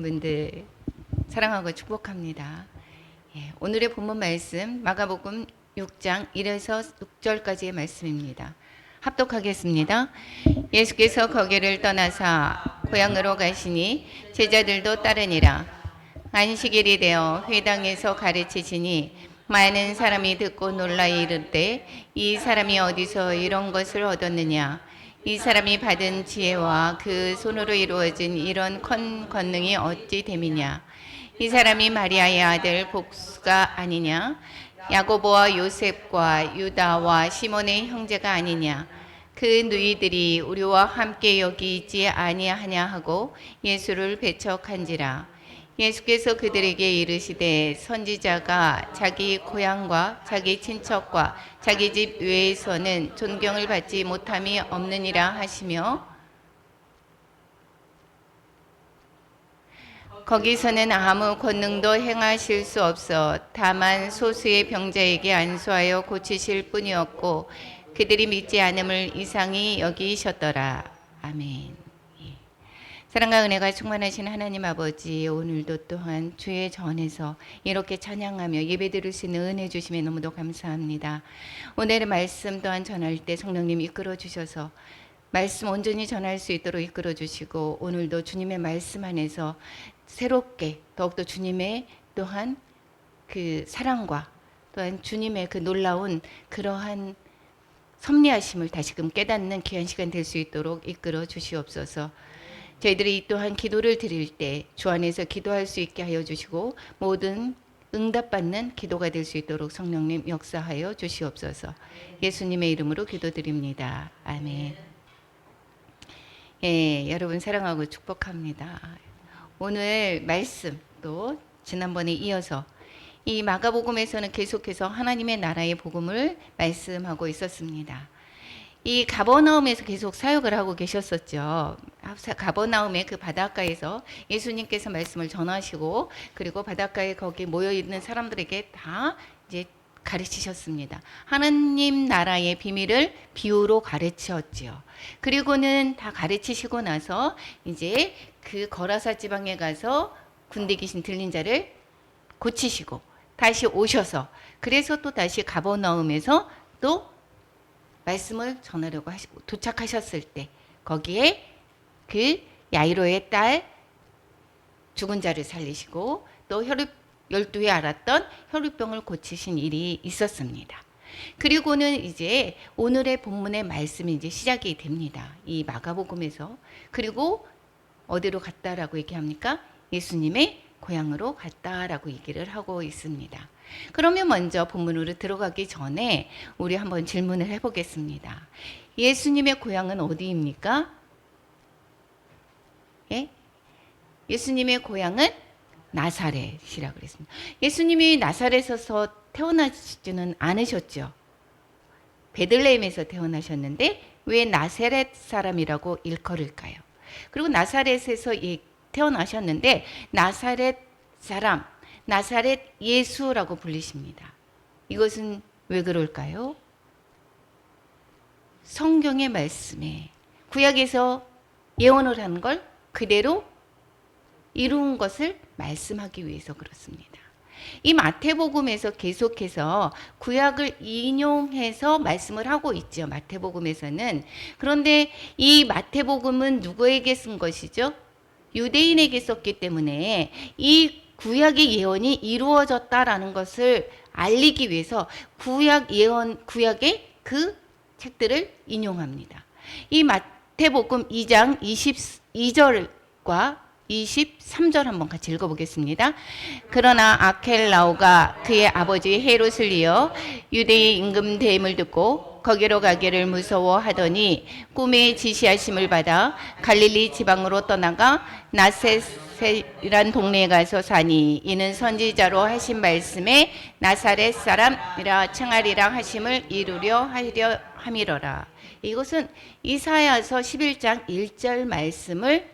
분들 사랑하고 축복합니다. 오늘의 본문 말씀 마가복음 6장 1에서 6절까지의 말씀입니다. 합독하겠습니다. 예수께서 거기를 떠나사 고향으로 가시니 제자들도 따르니라. 안식일이 되어 회당에서 가르치시니 많은 사람이 듣고 놀라 이르되 이 사람이 어디서 이런 것을 얻었느냐. 이 사람이 받은 지혜와 그 손으로 이루어진 이런 권능이 어찌 됨이냐. 이 사람이 마리아의 아들 복수가 아니냐. 야고보와 요셉과 유다와 시몬의 형제가 아니냐. 그 누이들이 우리와 함께 여기 있지 아니하냐 하고 예수를 배척한지라. 예수께서 그들에게 이르시되 선지자가 자기 고향과 자기 친척과 자기 집 외에서는 존경을 받지 못함이 없느니라 하시며 거기서는 아무 권능도 행하실 수 없어 다만 소수의 병자에게 안수하여 고치실 뿐이었고 그들이 믿지 않음을 이상히 여기셨더라. 아멘. 사랑과 은혜가 충만하신 하나님 아버지, 오늘도 또한 주의 전에서 이렇게 찬양하며 예배드릴 수 있는 은혜 주심에 너무도 감사합니다. 오늘의 말씀 또한 전할 때 성령님 이끌어 주셔서 말씀 온전히 전할 수 있도록 이끌어 주시고 오늘도 주님의 말씀 안에서 새롭게 더욱더 주님의 또한 그 사랑과 또한 주님의 그 놀라운 그러한 섭리하심을 다시금 깨닫는 귀한 시간 될 수 있도록 이끌어 주시옵소서. 저희들이 또한 기도를 드릴 때 주 안에서 기도할 수 있게 하여 주시고 모든 응답받는 기도가 될 수 있도록 성령님 역사하여 주시옵소서. 예수님의 이름으로 기도드립니다. 아멘. 여러분 사랑하고 축복합니다. 오늘 말씀 또 지난번에 이어서 이 마가복음에서는 계속해서 하나님의 나라의 복음을 말씀하고 있었습니다. 이 가버나움에서 계속 사역을 하고 계셨었죠. 가버나움의 그 바닷가에서 예수님께서 말씀을 전하시고 그리고 바닷가에 거기 모여 있는 사람들에게 다 이제 가르치셨습니다. 하나님 나라의 비밀을 비유로 가르치셨지요. 그리고는 다 가르치시고 나서 이제 그 거라사 지방에 가서 군대 귀신 들린 자를 고치시고 다시 오셔서 그래서 또 다시 가버나움에서 또 말씀을 전하려고 하시고 도착하셨을 때 거기에 그 야이로의 딸 죽은 자를 살리시고 또 12에 앓았던 혈루병을 고치신 일이 있었습니다. 그리고는 이제 오늘의 본문의 말씀이 이제 시작이 됩니다. 이 마가복음에서. 그리고 어디로 갔다라고 얘기합니까? 예수님의 고향으로 갔다라고 얘기를 하고 있습니다. 그러면 먼저 본문으로 들어가기 전에 우리 한번 질문을 해보겠습니다. 예수님의 고향은 어디입니까? 예수님의 고향은 나사렛이라고 그랬습니다. 예수님이 나사렛에서 태어나지는 않으셨죠. 베들레헴에서 태어나셨는데 왜 나사렛 사람이라고 일컬을까요? 그리고 나사렛에서 태어나셨는데 나사렛 사람, 나사렛 예수라고 불리십니다. 이것은 왜 그럴까요? 성경의 말씀에 구약에서 예언을 한 걸 그대로 이룬 것을 말씀하기 위해서 그렇습니다. 이 마태복음에서 계속해서 구약을 인용해서 말씀을 하고 있죠. 마태복음에서는. 그런데 이 마태복음은 누구에게 쓴 것이죠? 유대인에게 썼기 때문에 이 구약의 예언이 이루어졌다라는 것을 알리기 위해서 구약의 그 책들을 인용합니다. 이 마태복음 2장 22절과 23절 한번 같이 읽어보겠습니다. 그러나 아켈라오가 그의 아버지 헤롯을 이어 유대의 임금 대임을 듣고 거기로 가기를 무서워하더니 꿈에 지시하심을 받아 갈릴리 지방으로 떠나가 나셋이란 동네에 가서 사니 이는 선지자로 하신 말씀에 나사렛 사람이라 칭하리라 하심을 이루려 하려 함이로라. 이것은 이사야서 11장 1절 말씀을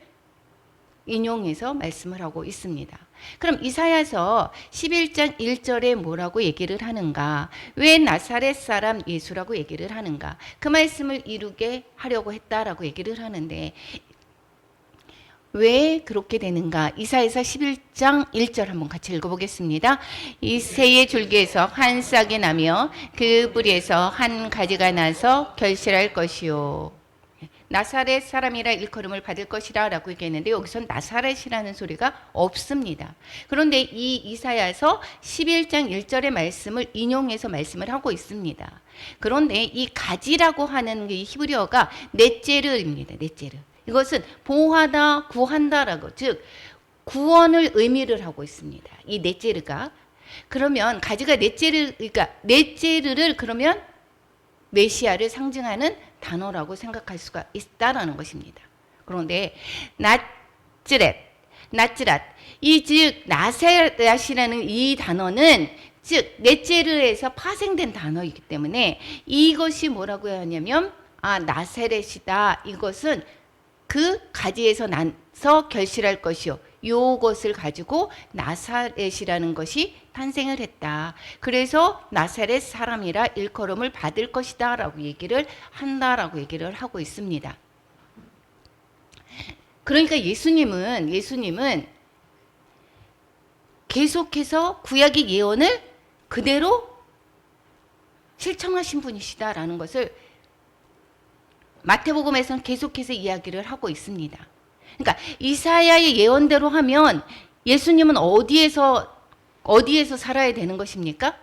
인용해서 말씀을 하고 있습니다. 그럼 이사야서 11장 1절에 뭐라고 얘기를 하는가? 왜 나사렛 사람 예수라고 얘기를 하는가? 그 말씀을 이루게 하려고 했다라고 얘기를 하는데 왜 그렇게 되는가? 이사야서 11장 1절 한번 같이 읽어보겠습니다. 이 새의 줄기에서 한 싹이 나며 그 뿌리에서 한 가지가 나서 결실할 것이요. 나사렛 사람이라 일컬음을 받을 것이라 라고 얘기했는데 여기선 나사렛이라는 소리가 없습니다. 그런데 이 이사야서 11장 1절의 말씀을 인용해서 말씀을 하고 있습니다. 그런데 이 가지라고 하는 이 히브리어가 넷제르입니다. 넷제르. 이것은 보호하다, 구한다라고, 즉 구원을 의미를 하고 있습니다. 이 넷제르가. 그러면 가지가 넷제르, 그러니까 넷제르를 그러면 메시아를 상징하는 단어라고 생각할 수가 있다라는 것입니다. 그런데 나츠랏, 이 즉 나세렛이라는 이 단어는 즉 넷제르에서 파생된 단어이기 때문에 이것이 뭐라고 하냐면 나세렛이다. 이것은 그 가지에서 나서 결실할 것이요. 요것을 가지고 나사렛이라는 것이 탄생을 했다. 그래서 나사렛 사람이라 일컬음을 받을 것이다 라고 얘기를 한다라고 얘기를 하고 있습니다. 그러니까 예수님은 계속해서 구약의 예언을 그대로 실천하신 분이시다라는 것을 마태복음에서는 계속해서 이야기를 하고 있습니다. 그러니까 이사야의 예언대로 하면 예수님은 어디에서 살아야 되는 것입니까?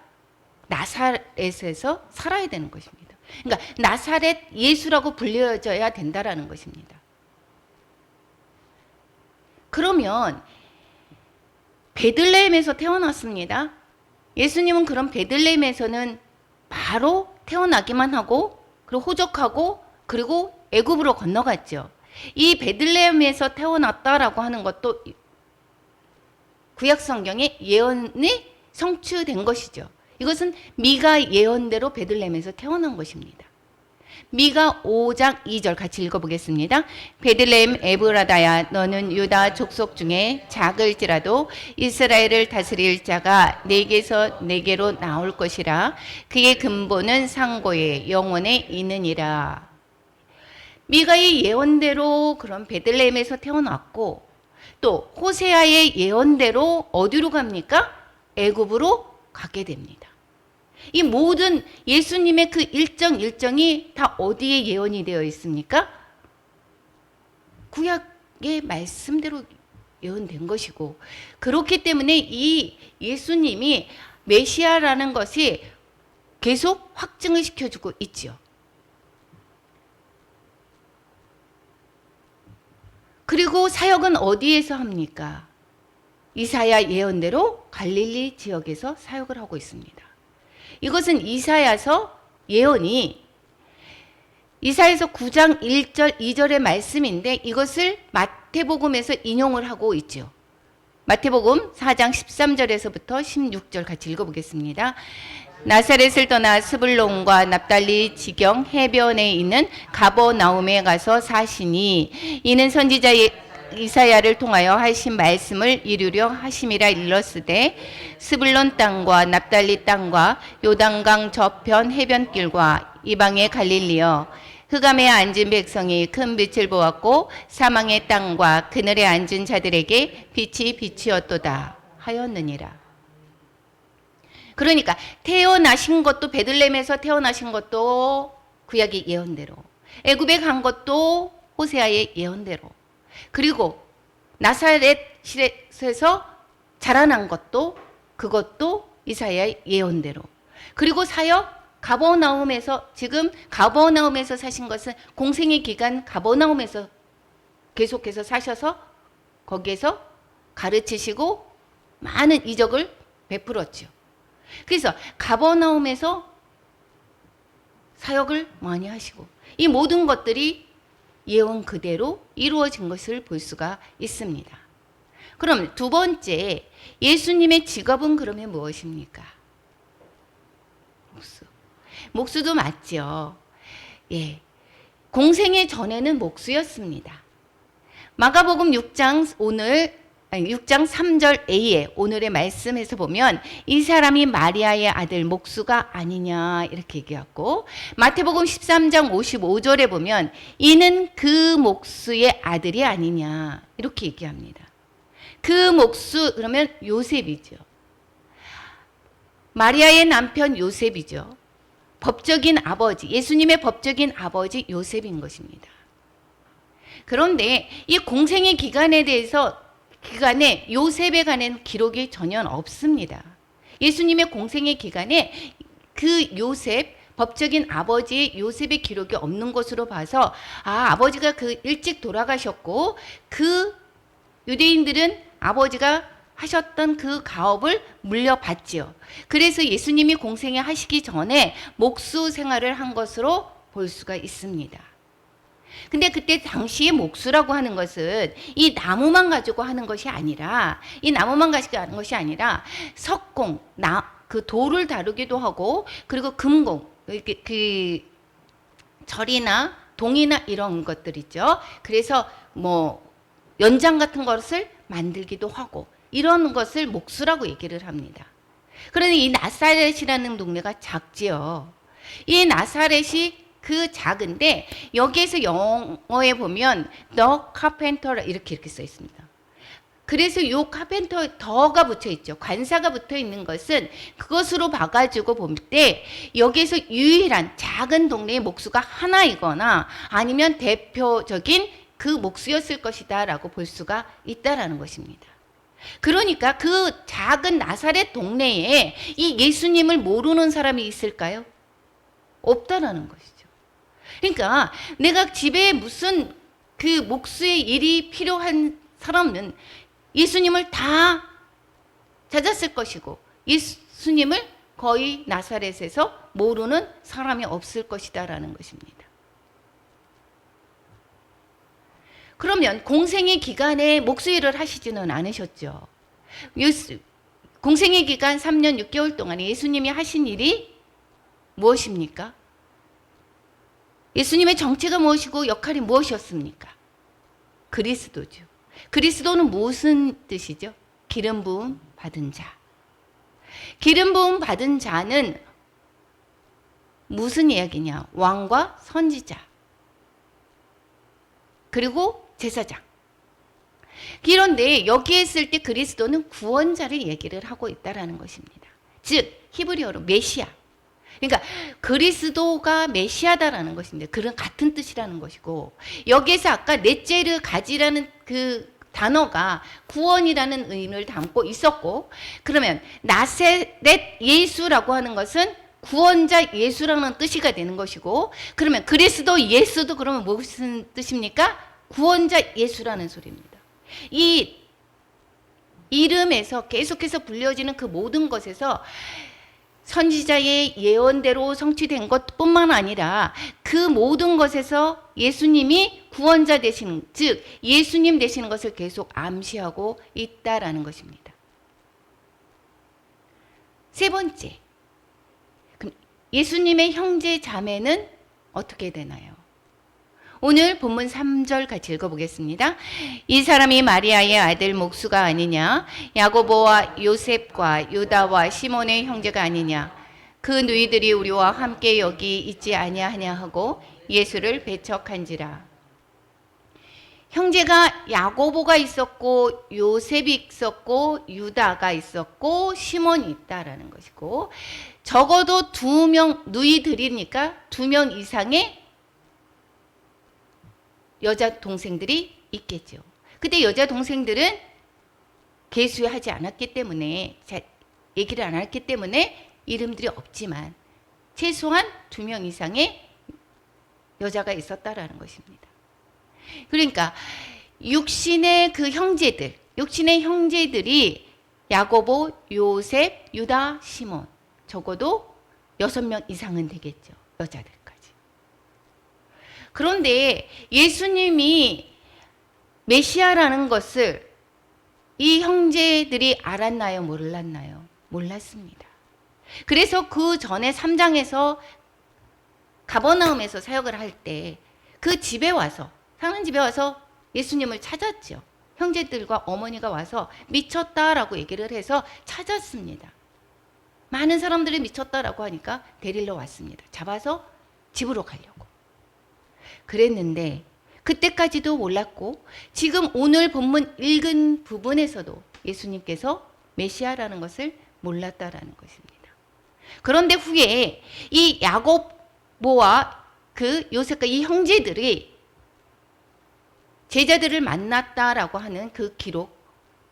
나사렛에서 살아야 되는 것입니다. 그러니까 나사렛 예수라고 불려져야 된다라는 것입니다. 그러면 베들레헴에서 태어났습니다. 예수님은 그럼 베들레헴에서는 바로 태어나기만 하고 그리고 호적하고 그리고 애굽으로 건너갔죠. 이 베들레헴에서 태어났다라고 하는 것도 구약 성경의 예언이 성취된 것이죠. 이것은 미가 예언대로 베들레헴에서 태어난 것입니다. 미가 5장 2절 같이 읽어보겠습니다. 베들레헴 에브라다야 너는 유다 족속 중에 작을지라도 이스라엘을 다스릴 자가 내게서 내게로 나올 것이라 그의 근본은 상고에 영원에 있느니라. 미가의 예언대로 그런 베들레헴에서 태어났고 또 호세아의 예언대로 어디로 갑니까? 애굽으로 가게 됩니다. 이 모든 예수님의 그 일정이 다 어디에 예언이 되어 있습니까? 구약의 말씀대로 예언된 것이고 그렇기 때문에 이 예수님이 메시아라는 것이 계속 확증을 시켜주고 있지요. 그리고 사역은 어디에서 합니까? 이사야 예언대로 갈릴리 지역에서 사역을 하고 있습니다. 이것은 이사야서 예언이 이사야서 9장 1절 2절의 말씀인데 이것을 마태복음에서 인용을 하고 있죠. 마태복음 4장 13절에서부터 16절 같이 읽어보겠습니다. 나사렛을 떠나 스불론과 납달리 지경 해변에 있는 가버나움에 가서 사시니 이는 선지자 이사야를 통하여 하신 말씀을 이루려 하심이라 일렀으되 스불론 땅과 납달리 땅과 요단강 저편 해변길과 이방의 갈릴리여 흑암에 앉은 백성이 큰 빛을 보았고 사망의 땅과 그늘에 앉은 자들에게 빛이 비치었도다 하였느니라. 그러니까 태어나신 것도 베들레헴에서 태어나신 것도 구약의 예언대로 애굽에 간 것도 호세아의 예언대로 그리고 나사렛에서 자라난 것도 그것도 이사야의 예언대로 그리고 사역 가버나움에서 지금 가버나움에서 사신 것은 공생의 기간 가버나움에서 계속해서 사셔서 거기에서 가르치시고 많은 이적을 베풀었죠. 그래서 가버나움에서 사역을 많이 하시고 이 모든 것들이 예언 그대로 이루어진 것을 볼 수가 있습니다. 그럼 두 번째 예수님의 직업은 그러면 무엇입니까? 목수도 맞죠. 예, 공생의 전에는 목수였습니다. 마가복음 6장 오늘 6장 3절 A에 오늘의 말씀에서 보면 이 사람이 마리아의 아들 목수가 아니냐 이렇게 얘기하고, 마태복음 13장 55절에 보면 이는 그 목수의 아들이 아니냐 이렇게 얘기합니다. 그 목수 그러면 요셉이죠. 마리아의 남편 요셉이죠. 법적인 아버지, 예수님의 법적인 아버지 요셉인 것입니다. 그런데 이 공생의 기간에 요셉에 관한 기록이 전혀 없습니다. 예수님의 공생의 기간에 그 요셉, 법적인 아버지 요셉의 기록이 없는 것으로 봐서 아버지가 일찍 돌아가셨고 그 유대인들은 아버지가 하셨던 그 가업을 물려받지요. 그래서 예수님이 공생에 하시기 전에 목수 생활을 한 것으로 볼 수가 있습니다. 근데 그때 당시에 목수라고 하는 것은 이 나무만 가지고 하는 것이 아니라, 석공, 그 돌을 다루기도 하고, 그리고 금공, 그 절이나 동이나 이런 것들 있죠. 그래서 연장 같은 것을 만들기도 하고, 이런 것을 목수라고 얘기를 합니다. 그런데 이 나사렛이라는 동네가 작지요. 이 나사렛이 작은데 여기에서 영어에 보면 the carpenter 이렇게 써 있습니다. 그래서 이 카펜터 더가 붙여 있죠. 관사가 붙어 있는 것은 그것으로 봐가지고 볼 때 여기에서 유일한 작은 동네의 목수가 하나이거나 아니면 대표적인 그 목수였을 것이다 라고 볼 수가 있다라는 것입니다. 그러니까 그 작은 나사렛 동네에 이 예수님을 모르는 사람이 있을까요? 없다라는 것이죠. 그러니까 내가 집에 무슨 그 목수의 일이 필요한 사람은 예수님을 다 찾았을 것이고 예수님을 거의 나사렛에서 모르는 사람이 없을 것이다라는 것입니다. 그러면 공생의 기간에 목수 일을 하시지는 않으셨죠. 공생의 기간 3년 6개월 동안에 예수님이 하신 일이 무엇입니까? 예수님의 정체가 무엇이고 역할이 무엇이었습니까? 그리스도죠. 그리스도는 무슨 뜻이죠? 기름 부음 받은 자. 기름 부음 받은 자는 무슨 이야기냐? 왕과 선지자. 그리고 제사장. 그런데 여기에 있을 때 그리스도는 구원자를 얘기를 하고 있다는 것입니다. 즉 히브리어로 메시아. 그러니까 그리스도가 메시아다라는 것입니다. 그런 같은 뜻이라는 것이고, 여기에서 아까 넷제르 가지라는 그 단어가 구원이라는 의미를 담고 있었고, 그러면 나사렛 예수라고 하는 것은 구원자 예수라는 뜻이가 되는 것이고, 그러면 그리스도 예수도 그러면 무슨 뜻입니까? 구원자 예수라는 소리입니다. 이 이름에서 계속해서 불려지는 그 모든 것에서 선지자의 예언대로 성취된 것뿐만 아니라 그 모든 것에서 예수님이 구원자 되시는, 즉 예수님 되시는 것을 계속 암시하고 있다라는 것입니다. 세 번째, 그럼 예수님의 형제 자매는 어떻게 되나요? 오늘 본문 3절 같이 읽어보겠습니다. 이 사람이 마리아의 아들 목수가 아니냐? 야고보와 요셉과 유다와 시몬의 형제가 아니냐? 그 누이들이 우리와 함께 여기 있지 아니하냐 하고 예수를 배척한지라. 형제가 야고보가 있었고 요셉이 있었고 유다가 있었고 시몬이 있다라는 것이고, 적어도 2명 누이들이니까 2명 이상의 여자 동생들이 있겠죠. 그때 여자 동생들은 계수하지 않았기 때문에, 얘기를 안 했기 때문에 이름들이 없지만 최소한 2명 이상의 여자가 있었다라는 것입니다. 그러니까 육신의 형제들이 야고보, 요셉, 유다, 시몬, 적어도 6명 이상은 되겠죠. 여자들. 그런데 예수님이 메시아라는 것을 이 형제들이 알았나요? 몰랐나요? 몰랐습니다. 그래서 그 전에 3장에서 가버나움에서 사역을 할 때 그 집에 와서, 사는 집에 와서 예수님을 찾았죠. 형제들과 어머니가 와서 미쳤다라고 얘기를 해서 찾았습니다. 많은 사람들이 미쳤다라고 하니까 데리러 왔습니다. 잡아서 집으로 가려고. 그랬는데 그때까지도 몰랐고 지금 오늘 본문 읽은 부분에서도 예수님께서 메시아라는 것을 몰랐다라는 것입니다. 그런데 후에 이 야고보와 그 요셉과 이 형제들이 제자들을 만났다라고 하는 그 기록,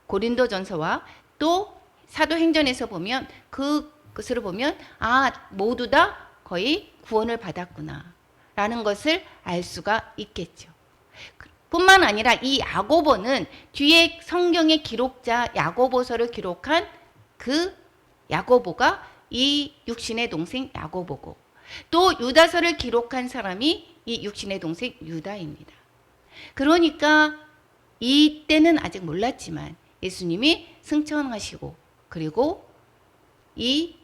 고린도전서와 또 사도행전에서 보면 그것을 보면 모두 다 거의 구원을 받았구나 라는 것을 알 수가 있겠죠. 뿐만 아니라 이 야고보는 뒤에 성경의 기록자 야고보서를 기록한 그 야고보가 이 육신의 동생 야고보고 또 유다서를 기록한 사람이 이 육신의 동생 유다입니다. 그러니까 이때는 아직 몰랐지만 예수님이 승천하시고 그리고 이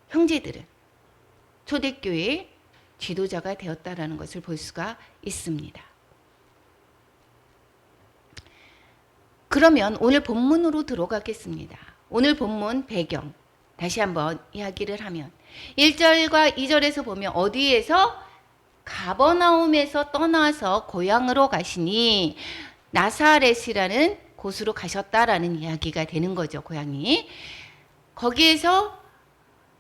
형제들은 초대교회의 지도자가 되었다라는 것을 볼 수가 있습니다. 그러면 오늘 본문으로 들어가겠습니다. 오늘 본문 배경 다시 한번 이야기를 하면 1절과 2절에서 보면 어디에서 가버나움에서 떠나서 고향으로 가시니 나사렛이라는 곳으로 가셨다라는 이야기가 되는 거죠. 고향이. 거기에서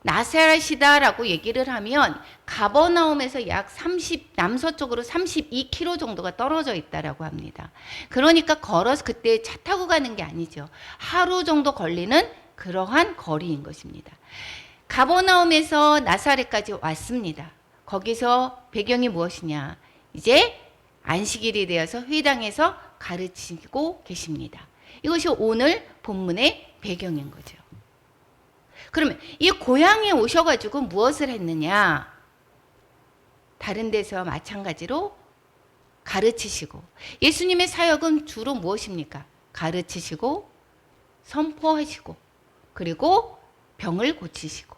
나사렛이다라고 얘기를 하면 가버나움에서 약 남서쪽으로 32km 정도가 떨어져 있다라고 합니다. 그러니까 걸어서 그때 차 타고 가는 게 아니죠. 하루 정도 걸리는 그러한 거리인 것입니다. 가버나움에서 나사렛까지 왔습니다. 거기서 배경이 무엇이냐? 이제 안식일이 되어서 회당에서 가르치고 계십니다. 이것이 오늘 본문의 배경인 거죠. 그러면 이 고향에 오셔가지고 무엇을 했느냐? 다른 데서 마찬가지로 가르치시고 예수님의 사역은 주로 무엇입니까? 가르치시고 선포하시고 그리고 병을 고치시고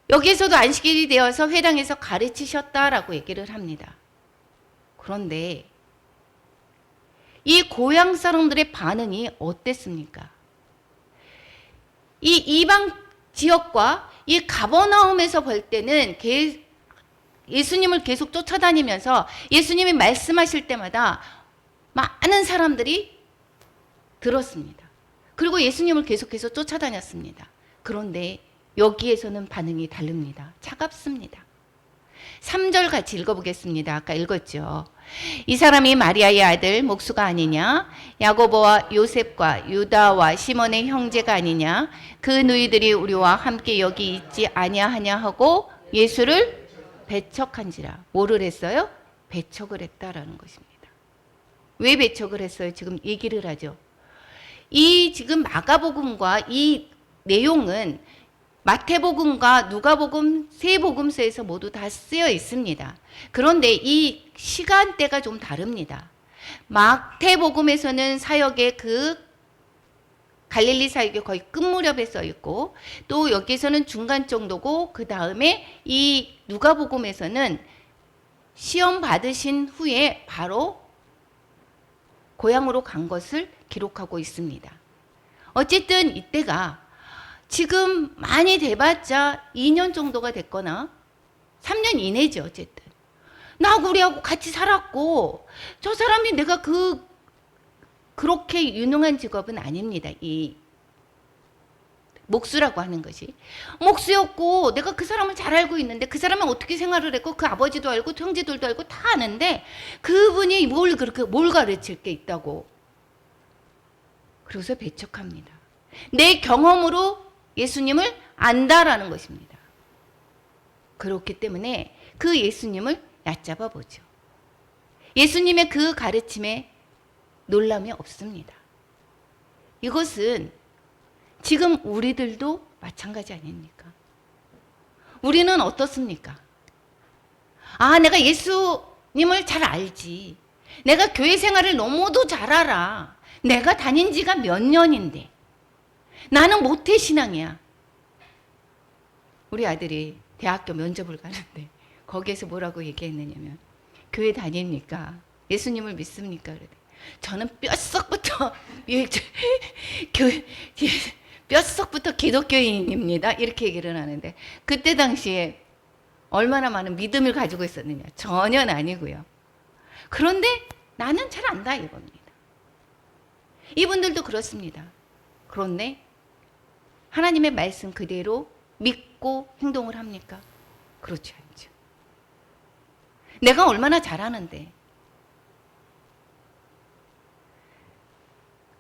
여기에서도 안식일이 되어서 회당에서 가르치셨다라고 얘기를 합니다. 그런데 이 고향 사람들의 반응이 어땠습니까? 이 이방 지역과 이 가버나움에서 볼 때는 예수님을 계속 쫓아다니면서 예수님이 말씀하실 때마다 많은 사람들이 들었습니다. 그리고 예수님을 계속해서 쫓아다녔습니다. 그런데 여기에서는 반응이 다릅니다. 차갑습니다. 3절 같이 읽어보겠습니다. 아까 읽었죠. 이 사람이 마리아의 아들 목수가 아니냐? 야고보와 요셉과 유다와 시몬의 형제가 아니냐? 그 누이들이 우리와 함께 여기 있지 아니하냐 하고 예수를 배척한지라. 뭐를 했어요? 배척을 했다라는 것입니다. 왜 배척을 했어요? 지금 얘기를 하죠. 이 지금 마가복음과 이 내용은 마태복음과 누가복음 세 복음서에서 모두 다 쓰여 있습니다. 그런데 이 시간대가 좀 다릅니다. 마태복음에서는 사역의 갈릴리 사역의 거의 끝 무렵에 써 있고 또 여기서는 중간 정도고 그 다음에 이 누가복음에서는 시험 받으신 후에 바로 고향으로 간 것을 기록하고 있습니다. 어쨌든 이때가 지금 많이 돼봤자 2년 정도가 됐거나 3년 이내죠. 어쨌든 나하고 우리하고 같이 살았고 저 사람이 내가 그렇게 유능한 직업은 아닙니다. 이 목수라고 하는 것이 목수였고 내가 그 사람을 잘 알고 있는데 그 사람은 어떻게 생활을 했고 그 아버지도 알고 형제들도 알고 다 아는데 그분이 뭘 가르칠 게 있다고 그래서 배척합니다. 내 경험으로 예수님을 안다라는 것입니다. 그렇기 때문에 그 예수님을 얕잡아 보죠. 예수님의 그 가르침에 놀람이 없습니다. 이것은 지금 우리들도 마찬가지 아닙니까? 우리는 어떻습니까? 내가 예수님을 잘 알지. 내가 교회 생활을 너무도 잘 알아. 내가 다닌 지가 몇 년인데. 나는 모태신앙이야. 우리 아들이 대학교 면접을 가는데 거기에서 뭐라고 얘기했느냐면 교회 다닙니까? 예수님을 믿습니까? 그래. 저는 뼛속부터 뼛속부터 기독교인입니다. 이렇게 얘기를 하는데 그때 당시에 얼마나 많은 믿음을 가지고 있었느냐. 전혀 아니고요. 그런데 나는 잘 안다 이겁니다. 이분들도 그렇습니다. 그런데 하나님의 말씀 그대로 믿고 행동을 합니까? 그렇지 않죠. 내가 얼마나 잘하는데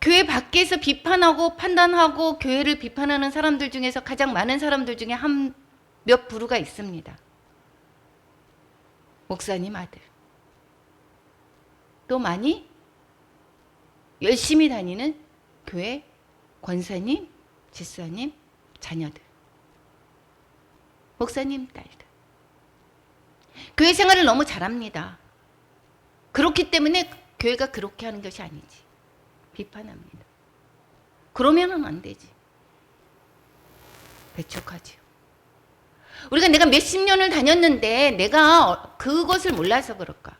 교회 밖에서 비판하고 판단하고 교회를 비판하는 사람들 중에서 가장 많은 사람들 중에 몇 부류가 있습니다. 목사님 아들, 또 많이 열심히 다니는 교회 권사님, 집사님, 자녀들, 목사님 딸들. 교회 생활을 너무 잘합니다. 그렇기 때문에 교회가 그렇게 하는 것이 아니지. 비판합니다. 그러면은 안 되지. 배척하지요. 우리가 내가 몇십 년을 다녔는데 내가 그것을 몰라서 그럴까?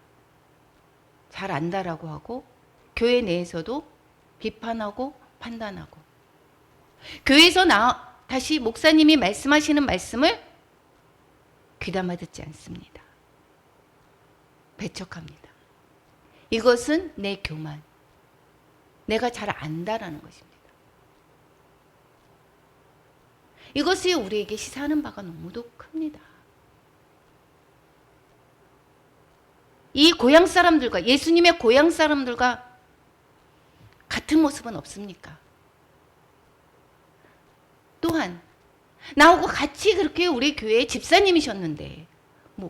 잘 안다라고 하고 교회 내에서도 비판하고 판단하고 교회에서 다시 목사님이 말씀하시는 말씀을 귀담아 듣지 않습니다. 배척합니다. 이것은 내 교만. 내가 잘 안다라는 것입니다. 이것이 우리에게 시사하는 바가 너무도 큽니다. 이 고향 사람들과 예수님의 고향 사람들과 같은 모습은 없습니까? 또한 나하고 같이 그렇게 우리 교회 집사님이셨는데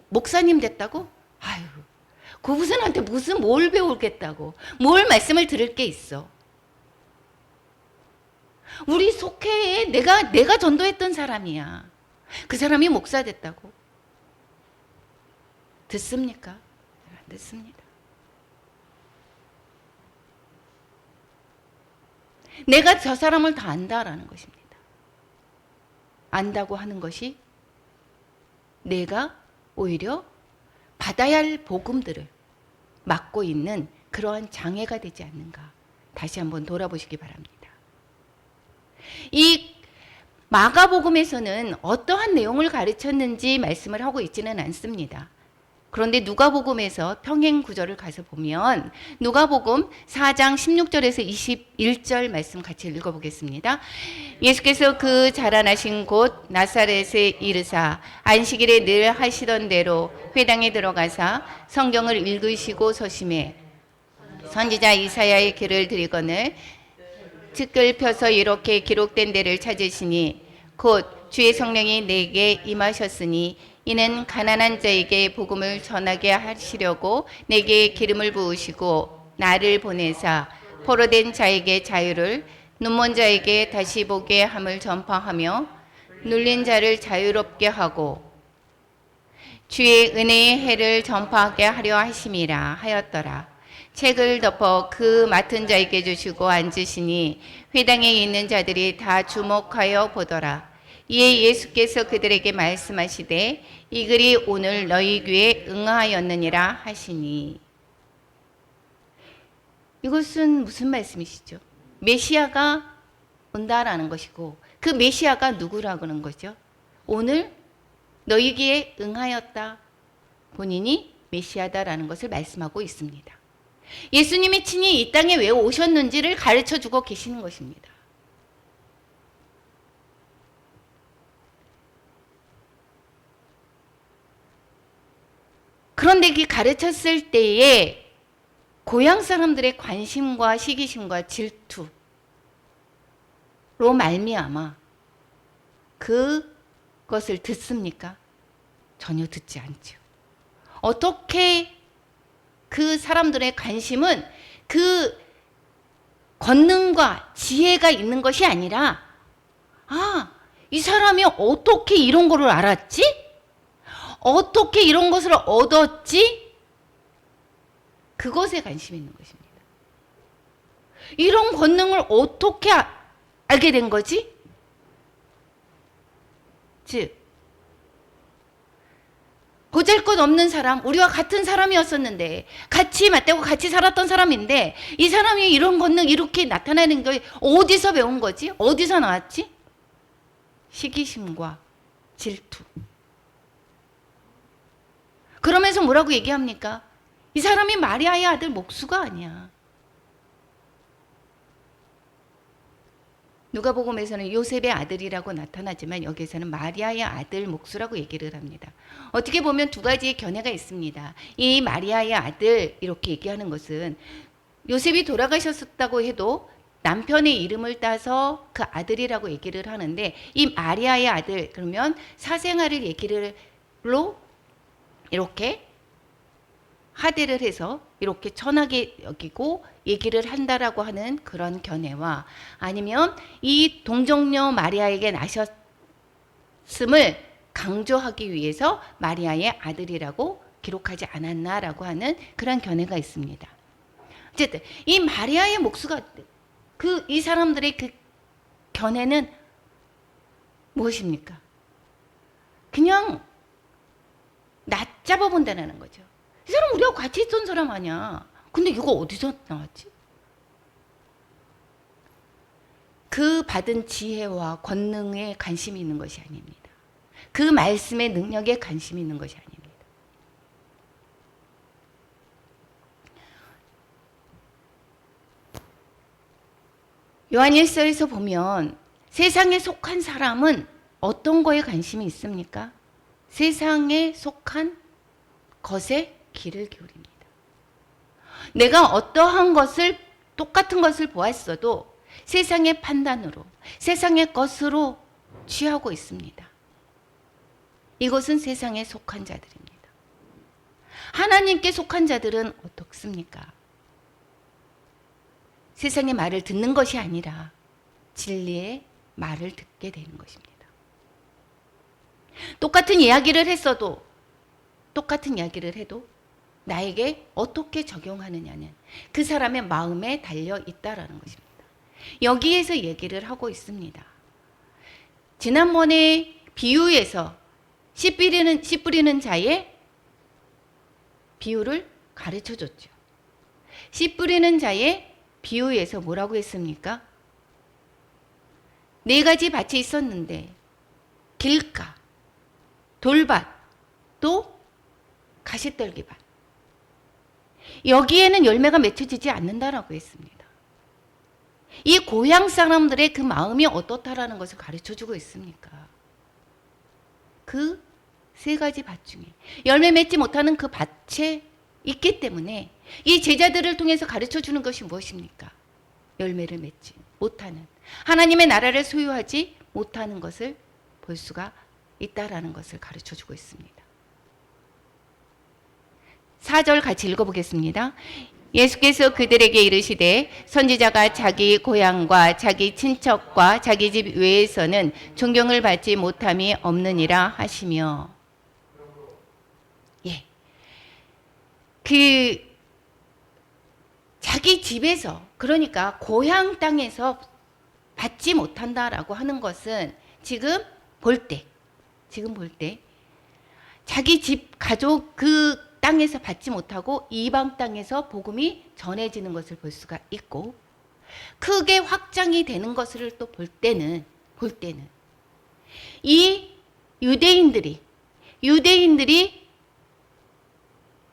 목사님 됐다고? 아유, 그분한테 뭘 배우겠다고, 뭘 말씀을 들을 게 있어. 우리 속회에 내가 전도했던 사람이야. 그 사람이 목사 됐다고. 듣습니까? 안 듣습니다. 내가 저 사람을 다 안다라는 것입니다. 안다고 하는 것이 내가 오히려 받아야 할 복음들을 막고 있는 그러한 장애가 되지 않는가. 다시 한번 돌아보시기 바랍니다. 이 마가복음에서는 어떠한 내용을 가르쳤는지 말씀을 하고 있지는 않습니다. 그런데 누가복음에서 평행 구절을 가서 보면 누가복음 4장 16절에서 21절 말씀 같이 읽어보겠습니다. 예수께서 그 자라나신 곳 나사렛에 이르사 안식일에 늘 하시던 대로 회당에 들어가사 성경을 읽으시고 서심해 선지자 이사야의 글을 들이거늘 책을 펴서 이렇게 기록된 데를 찾으시니 곧 주의 성령이 내게 임하셨으니 이는 가난한 자에게 복음을 전하게 하시려고 내게 기름을 부으시고 나를 보내사 포로된 자에게 자유를 눈먼 자에게 다시 보게 함을 전파하며 눌린 자를 자유롭게 하고 주의 은혜의 해를 전파하게 하려 하심이라 하였더라. 책을 덮어 그 맡은 자에게 주시고 앉으시니 회당에 있는 자들이 다 주목하여 보더라. 이에 예수께서 그들에게 말씀하시되 이 글이 오늘 너희 귀에 응하였느니라 하시니. 이것은 무슨 말씀이시죠? 메시아가 온다라는 것이고 그 메시아가 누구라고 하는 거죠? 오늘 너희 귀에 응하였다. 본인이 메시아다라는 것을 말씀하고 있습니다. 예수님이 친히 이 땅에 왜 오셨는지를 가르쳐주고 계시는 것입니다. 그런데 그 가르쳤을 때에 고향 사람들의 관심과 시기심과 질투로 말미암아 그것을 듣습니까? 전혀 듣지 않죠. 어떻게 그 사람들의 관심은 그 권능과 지혜가 있는 것이 아니라 이 사람이 어떻게 이런 거를 알았지? 어떻게 이런 것을 얻었지? 그것에 관심이 있는 것입니다. 이런 권능을 어떻게 알게 된 거지? 즉 보잘것없는 사람, 우리와 같은 사람이었었는데, 같이 맞대고 같이 살았던 사람인데, 이 사람이 이런 권능 이렇게 나타나는 게 어디서 배운 거지? 어디서 나왔지? 시기심과 질투. 그러면서 뭐라고 얘기합니까? 이 사람이 마리아의 아들 목수가 아니야. 누가복음에서는 요셉의 아들이라고 나타나지만 여기에서는 마리아의 아들 목수라고 얘기를 합니다. 어떻게 보면 두 가지의 견해가 있습니다. 이 마리아의 아들 이렇게 얘기하는 것은 요셉이 돌아가셨다고 해도 남편의 이름을 따서 그 아들이라고 얘기를 하는데, 이 마리아의 아들 그러면 사생아를 얘기를로 이렇게 하대를 해서 이렇게 천하게 여기고 얘기를 한다라고 하는 그런 견해와, 아니면 이 동정녀 마리아에게 나셨음을 강조하기 위해서 마리아의 아들이라고 기록하지 않았나라고 하는 그런 견해가 있습니다. 어쨌든 이 마리아의 목수가 이 사람들의 그 견해는 무엇입니까? 그냥 낮잡아 본다는 거죠. 이 사람 우리하고 같이 있던 사람 아니야. 근데 이거 어디서 나왔지? 그 받은 지혜와 권능에 관심이 있는 것이 아닙니다. 그 말씀의 능력에 관심이 있는 것이 아닙니다. 요한일서에서 보면 세상에 속한 사람은 어떤 거에 관심이 있습니까? 세상에 속한 것에 귀를 기울입니다. 내가 어떠한 것을 똑같은 것을 보았어도 세상의 판단으로, 세상의 것으로 취하고 있습니다. 이것은 세상에 속한 자들입니다. 하나님께 속한 자들은 어떻습니까? 세상의 말을 듣는 것이 아니라 진리의 말을 듣게 되는 것입니다. 똑같은 이야기를 해도 나에게 어떻게 적용하느냐는 그 사람의 마음에 달려 있다라는 것입니다. 여기에서 얘기를 하고 있습니다. 지난번에 비유에서 씨 뿌리는 자의 비유를 가르쳐 줬죠. 씨 뿌리는 자의 비유에서 뭐라고 했습니까? 4가지 밭이 있었는데 길가, 돌밭, 또 가시떨기밭. 여기에는 열매가 맺혀지지 않는다라고 했습니다. 이 고향 사람들의 그 마음이 어떻다라는 것을 가르쳐주고 있습니까? 그 3가지 밭 중에 열매 맺지 못하는 그 밭에 있기 때문에 이 제자들을 통해서 가르쳐주는 것이 무엇입니까? 열매를 맺지 못하는, 하나님의 나라를 소유하지 못하는 것을 볼 수가 있다라는 것을 가르쳐주고 있습니다. 4절 같이 읽어보겠습니다. 예수께서 그들에게 이르시되 선지자가 자기 고향과 자기 친척과 자기 집 외에서는 존경을 받지 못함이 없느니라 하시며, 자기 집에서, 그러니까 고향 땅에서 받지 못한다라고 하는 것은 지금 볼 때 자기 집 가족 그 땅에서 받지 못하고 이방 땅에서 복음이 전해지는 것을 볼 수가 있고, 크게 확장이 되는 것을 또 볼 때는 이 유대인들이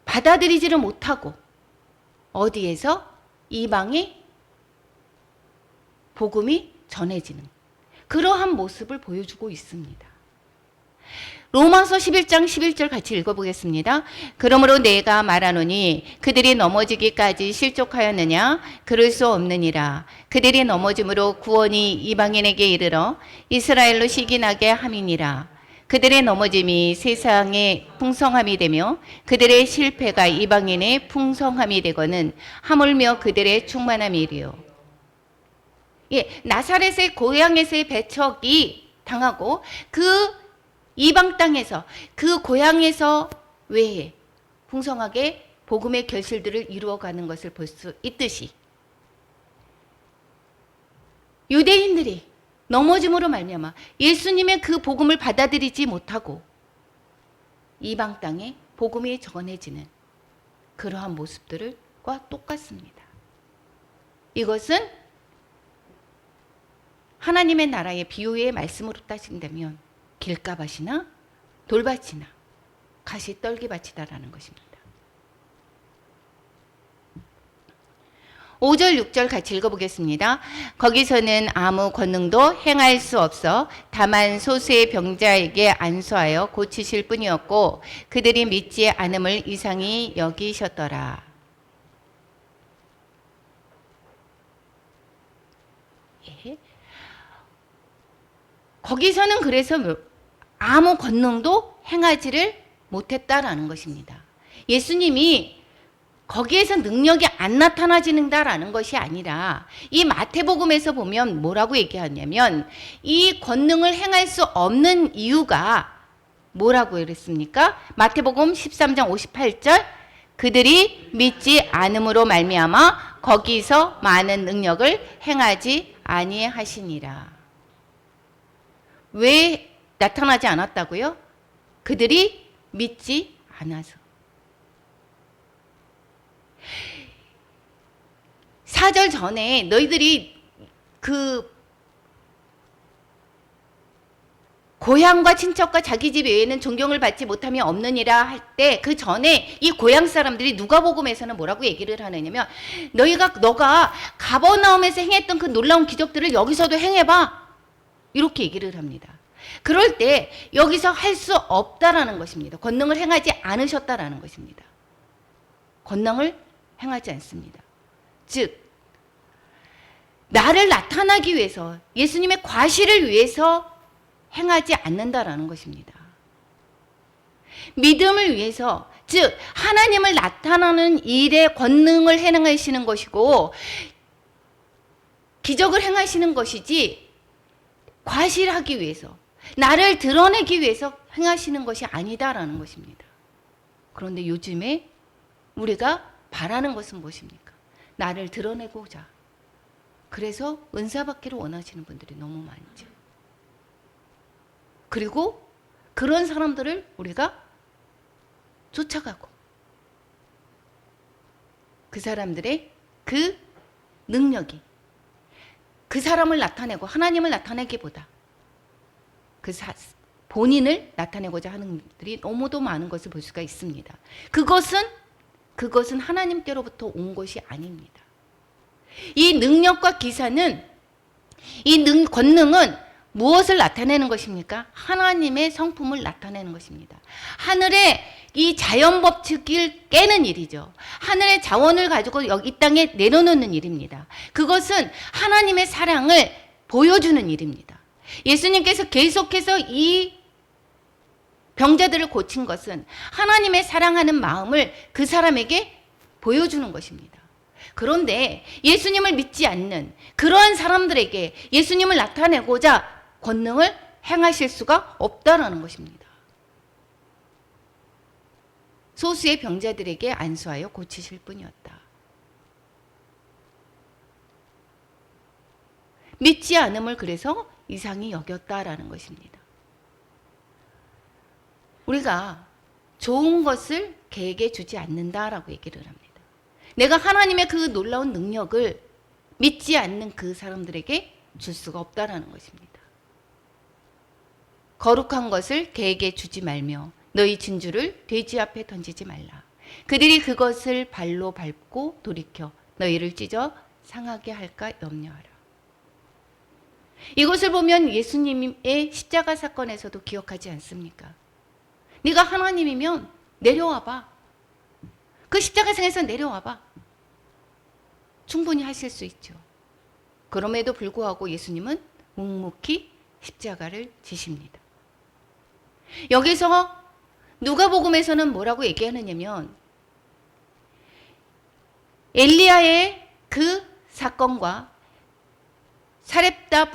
받아들이지를 못하고 어디에서 이방의 복음이 전해지는 그러한 모습을 보여주고 있습니다. 로마서 11장 11절 같이 읽어보겠습니다. 그러므로 내가 말하노니 그들이 넘어지기까지 실족하였느냐? 그럴 수 없느니라. 그들이 넘어짐으로 구원이 이방인에게 이르러 이스라엘로 시기나게 함이니라. 그들의 넘어짐이 세상의 풍성함이 되며 그들의 실패가 이방인의 풍성함이 되거는 하물며 그들의 충만함이리요. 나사렛의 고향에서의 배척이 당하고 그 이방 땅에서 그 고향에서 외에 풍성하게 복음의 결실들을 이루어가는 것을 볼 수 있듯이, 유대인들이 넘어짐으로 말미암아 예수님의 그 복음을 받아들이지 못하고 이방 땅에 복음이 전해지는 그러한 모습들과 똑같습니다. 이것은 하나님의 나라의 비유의 말씀으로 따진다면 길가밭이나 돌밭이나 가시 떨기밭이다라는 것입니다. 5절, 6절 같이 읽어보겠습니다. 거기서는 아무 권능도 행할 수 없어 다만 소수의 병자에게 안수하여 고치실 뿐이었고 그들이 믿지 않음을 이상히 여기셨더라. 예. 거기서는 그래서 아무 권능도 행하지를 못했다라는 것입니다. 예수님이 거기에서 능력이 안 나타나진다라는 것이 아니라 이 마태복음에서 보면 뭐라고 얘기하냐면 이 권능을 행할 수 없는 이유가 뭐라고 그랬습니까? 마태복음 13장 58절 그들이 믿지 않음으로 말미암아 거기서 많은 능력을 행하지 아니하시니라. 왜 나타나지 않았다고요? 그들이 믿지 않아서. 4절 전에 너희들이 그 고향과 친척과 자기 집 외에는 존경을 받지 못함이 없느니라 할 때 그 전에 이 고향 사람들이 누가복음에서는 뭐라고 얘기를 하느냐면 너가 가버나움에서 행했던 그 놀라운 기적들을 여기서도 행해봐 이렇게 얘기를 합니다. 그럴 때 여기서 할 수 없다라는 것입니다. 권능을 행하지 않으셨다라는 것입니다. 권능을 행하지 않습니다. 즉 나를 나타나기 위해서 예수님의 과시를 위해서 행하지 않는다라는 것입니다. 믿음을 위해서 즉 하나님을 나타나는 일에 권능을 행하시는 것이고 기적을 행하시는 것이지 과시를 하기 위해서 나를 드러내기 위해서 행하시는 것이 아니다라는 것입니다. 그런데 요즘에 우리가 바라는 것은 무엇입니까? 나를 드러내고자. 그래서 은사 받기를 원하시는 분들이 너무 많죠. 그리고 그런 사람들을 우리가 쫓아가고 그 사람들의 그 능력이 그 사람을 나타내고 하나님을 나타내기보다 본인을 나타내고자 하는 분들이 너무도 많은 것을 볼 수가 있습니다. 그것은 하나님께로부터 온 것이 아닙니다. 이 능력과 기사는 권능은 무엇을 나타내는 것입니까? 하나님의 성품을 나타내는 것입니다. 하늘의 이 자연 법칙을 깨는 일이죠. 하늘의 자원을 가지고 여기 이 땅에 내려놓는 일입니다. 그것은 하나님의 사랑을 보여주는 일입니다. 예수님께서 계속해서 이 병자들을 고친 것은 하나님의 사랑하는 마음을 그 사람에게 보여주는 것입니다. 그런데 예수님을 믿지 않는 그러한 사람들에게 예수님을 나타내고자 권능을 행하실 수가 없다라는 것입니다. 소수의 병자들에게 안수하여 고치실 뿐이었다. 믿지 않음을 그래서 이상히 여겼다라는 것입니다. 우리가 좋은 것을 개에게 주지 않는다라고 얘기를 합니다. 내가 하나님의 그 놀라운 능력을 믿지 않는 그 사람들에게 줄 수가 없다라는 것입니다. 거룩한 것을 개에게 주지 말며 너희 진주를 돼지 앞에 던지지 말라. 그들이 그것을 발로 밟고 돌이켜 너희를 찢어 상하게 할까 염려하라. 이것을 보면 예수님의 십자가 사건에서도 기억하지 않습니까? 네가 하나님이면 내려와봐. 그 십자가상에서 내려와봐. 충분히 하실 수 있죠. 그럼에도 불구하고 예수님은 묵묵히 십자가를 지십니다. 여기서 누가복음에서는 뭐라고 얘기하느냐면 엘리야의 그 사건과 사렙다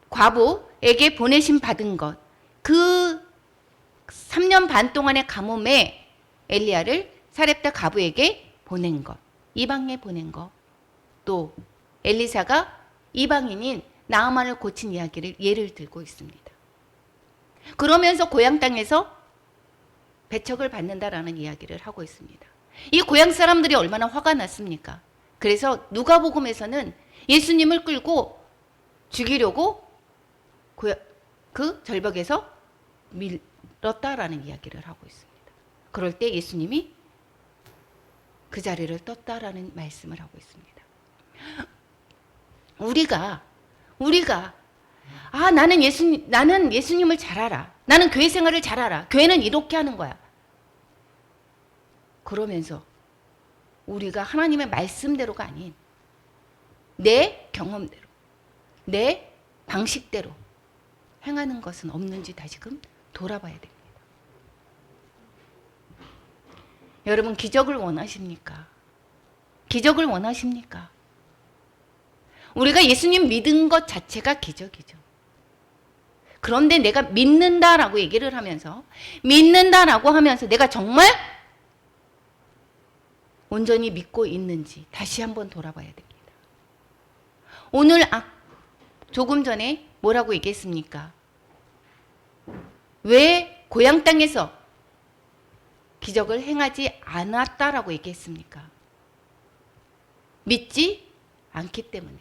과부에게 보내심 받은 것, 그 3년 반 동안의 가뭄에 엘리야를 사렙다 과부에게 보낸 것, 이방에 보낸 것, 또 엘리사가 이방인인 나아만을 고친 이야기를 예를 들고 있습니다. 그러면서 고향 땅에서 배척을 받는다라는 이야기를 하고 있습니다. 이 고향 사람들이 얼마나 화가 났습니까? 그래서 누가복음에서는 예수님을 끌고 죽이려고 그 절벽에서 밀었다라는 이야기를 하고 있습니다. 그럴 때 예수님이 그 자리를 떴다라는 말씀을 하고 있습니다. 우리가 나는 예수님을 잘 알아. 나는 교회 생활을 잘 알아. 교회는 이렇게 하는 거야. 그러면서 우리가 하나님의 말씀대로가 아닌 내 경험대로, 내 방식대로 행하는 것은 없는지 다시금 돌아봐야 됩니다. 여러분, 기적을 원하십니까? 기적을 원하십니까? 우리가 예수님 믿은 것 자체가 기적이죠. 그런데 내가 믿는다라고 얘기를 하면서, 믿는다라고 하면서 내가 정말 온전히 믿고 있는지 다시 한번 돌아봐야 됩니다. 오늘 조금 전에 뭐라고 얘기했습니까? 왜 고향 땅에서 기적을 행하지 않았다라고 얘기했습니까? 믿지 않기 때문에.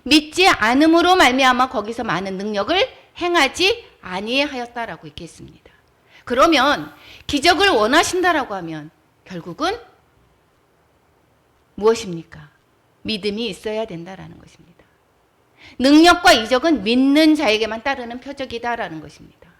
믿지 않음으로 말미암아 거기서 많은 능력을 행하지 아니하였다라고 얘기했습니다. 그러면 기적을 원하신다라고 하면 결국은 무엇입니까? 믿음이 있어야 된다라는 것입니다. 능력과 이적은 믿는 자에게만 따르는 표적이다라는 것입니다.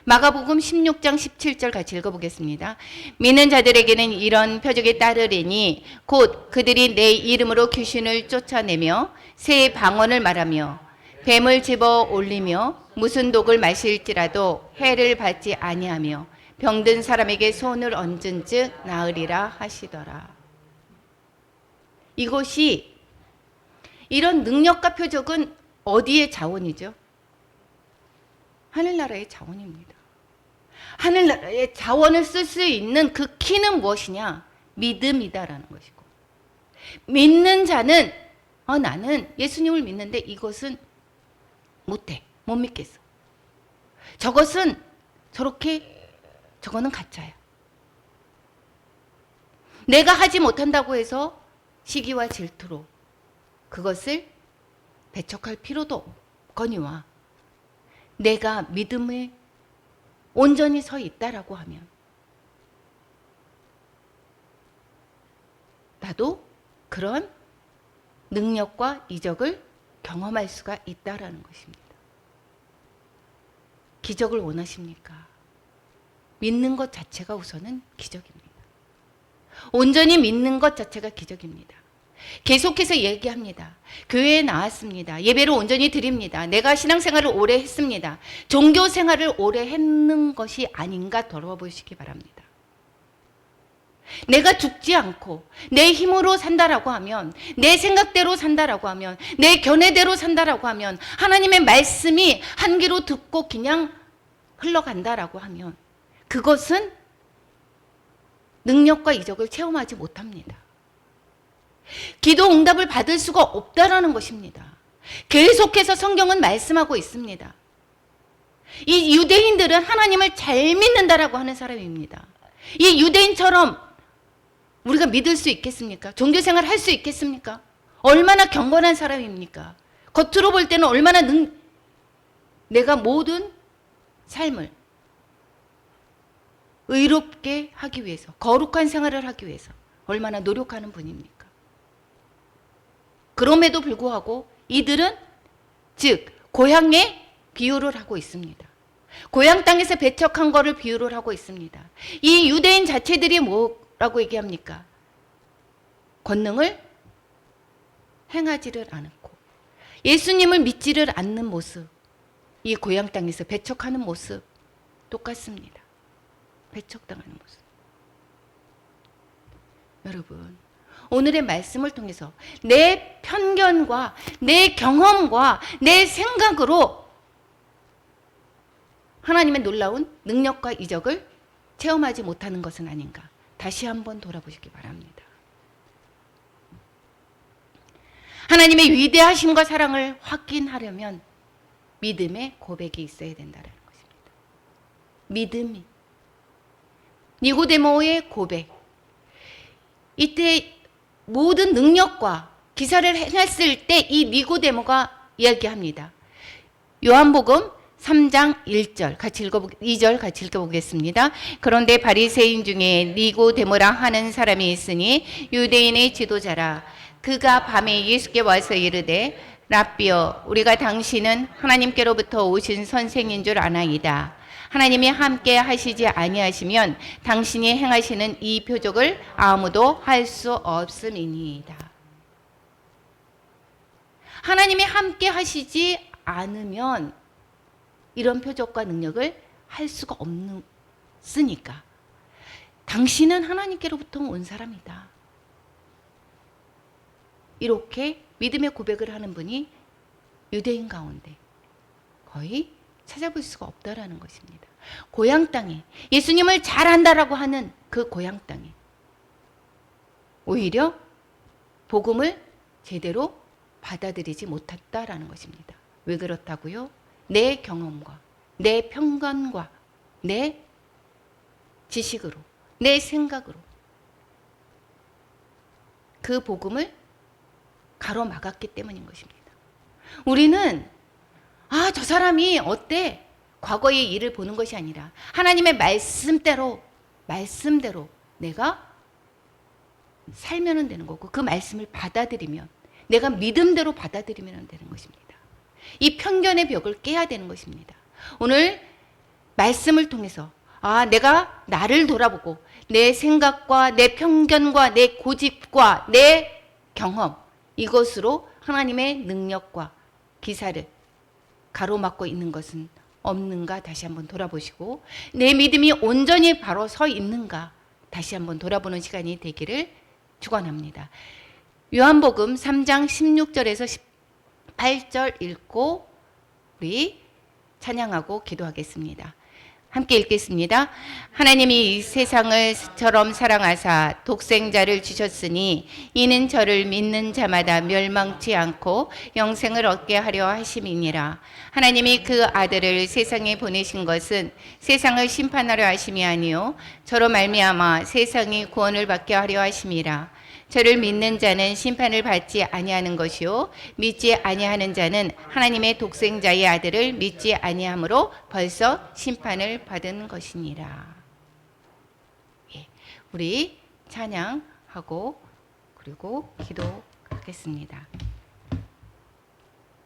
마가복음 16장 17절 같이 읽어보겠습니다. 믿는 자들에게는 이런 표적이 따르리니 곧 그들이 내 이름으로 귀신을 쫓아내며 새 방언을 말하며 뱀을 집어 올리며 무슨 독을 마실지라도 해를 받지 아니하며 병든 사람에게 손을 얹은 즉 나으리라 하시더라. 이것이, 이런 능력과 표적은 어디의 자원이죠? 하늘나라의 자원입니다. 하늘나라의 자원을 쓸 수 있는 그 키는 무엇이냐? 믿음이다라는 것이고, 믿는 자는 나는 예수님을 믿는데 이것은 못해, 못 믿겠어. 저거는 가짜야. 내가 하지 못한다고 해서 시기와 질투로 그것을 배척할 필요도 없거니와 내가 믿음에 온전히 서 있다라고 하면 나도 그런 능력과 이적을 경험할 수가 있다라는 것입니다. 기적을 원하십니까? 믿는 것 자체가 우선은 기적입니다. 온전히 믿는 것 자체가 기적입니다. 계속해서 얘기합니다. 교회에 나왔습니다. 예배를 온전히 드립니다. 내가 신앙생활을 오래 했습니다. 종교생활을 오래 했는 것이 아닌가 돌아보시기 바랍니다. 내가 죽지 않고 내 힘으로 산다라고 하면, 내 생각대로 산다라고 하면, 내 견해대로 산다라고 하면, 하나님의 말씀이 한 귀로 듣고 그냥 흘러간다라고 하면 그것은 능력과 이적을 체험하지 못합니다. 기도 응답을 받을 수가 없다라는 것입니다. 계속해서 성경은 말씀하고 있습니다. 이 유대인들은 하나님을 잘 믿는다라고 하는 사람입니다. 이 유대인처럼 우리가 믿을 수 있겠습니까? 종교생활 할 수 있겠습니까? 얼마나 경건한 사람입니까? 겉으로 볼 때는 얼마나 내가 모든 삶을 의롭게 하기 위해서, 거룩한 생활을 하기 위해서 얼마나 노력하는 분입니까? 그럼에도 불구하고 이들은 즉 고향에 비유를 하고 있습니다. 고향 땅에서 배척한 거를 비유를 하고 있습니다. 이 유대인 자체들이 뭐라고 얘기합니까? 권능을 행하지를 않고 예수님을 믿지를 않는 모습, 이 고향 땅에서 배척하는 모습 똑같습니다. 배척당하는 모습. 여러분, 오늘의 말씀을 통해서 내 편견과 내 경험과 내 생각으로 하나님의 놀라운 능력과 이적을 체험하지 못하는 것은 아닌가, 다시 한번 돌아보시기 바랍니다. 하나님의 위대하심과 사랑을 확인하려면 믿음의 고백이 있어야 된다는 것입니다. 믿음이. 니고데모의 고백. 이때 모든 능력과 기사를 행했을 때 이 니고데모가 이야기합니다. 요한복음 3장 1절 같이 2절 같이 읽어보겠습니다. 그런데 바리새인 중에 니고데모라 하는 사람이 있으니 유대인의 지도자라. 그가 밤에 예수께 와서 이르되 라삐여 우리가 당신은 하나님께로부터 오신 선생인 줄 아나이다. 하나님이 함께 하시지 아니하시면 당신이 행하시는 이 표적을 아무도 할 수 없음이니이다. 하나님이 함께 하시지 않으면 이런 표적과 능력을 할 수가 없으니까. 당신은 하나님께로부터 온 사람이다. 이렇게 믿음의 고백을 하는 분이 유대인 가운데 거의 찾아볼 수가 없다라는 것입니다. 고향 땅에 예수님을 잘 안다라고 하는 그 고향 땅에 오히려 복음을 제대로 받아들이지 못했다라는 것입니다. 왜 그렇다고요? 내 경험과 내 편견과 내 지식으로 내 생각으로 그 복음을 가로막았기 때문인 것입니다. 우리는 저 사람이 어때? 과거의 일을 보는 것이 아니라 하나님의 말씀대로 내가 살면 되는 거고 그 말씀을 받아들이면 내가 믿음대로 받아들이면 되는 것입니다. 이 편견의 벽을 깨야 되는 것입니다. 오늘 말씀을 통해서 내가 나를 돌아보고 내 생각과 내 편견과 내 고집과 내 경험 이것으로 하나님의 능력과 기사를 가로막고 있는 것은 없는가 다시 한번 돌아보시고 내 믿음이 온전히 바로 서 있는가 다시 한번 돌아보는 시간이 되기를 축원합니다. 요한복음 3장 16절에서 18절 읽고 우리 찬양하고 기도하겠습니다. 함께 읽겠습니다. 하나님이 이 세상을 처럼 사랑하사 독생자를 주셨으니 이는 저를 믿는 자마다 멸망치 않고 영생을 얻게 하려 하심이니라. 하나님이 그 아들을 세상에 보내신 것은 세상을 심판하려 하심이 아니요 저로 말미암아 세상이 구원을 받게 하려 하심이라. 저를 믿는 자는 심판을 받지 아니하는 것이요 믿지 아니하는 자는 하나님의 독생자의 아들을 믿지 아니함으로 벌써 심판을 받은 것이니라. 우리 찬양하고 그리고 기도하겠습니다.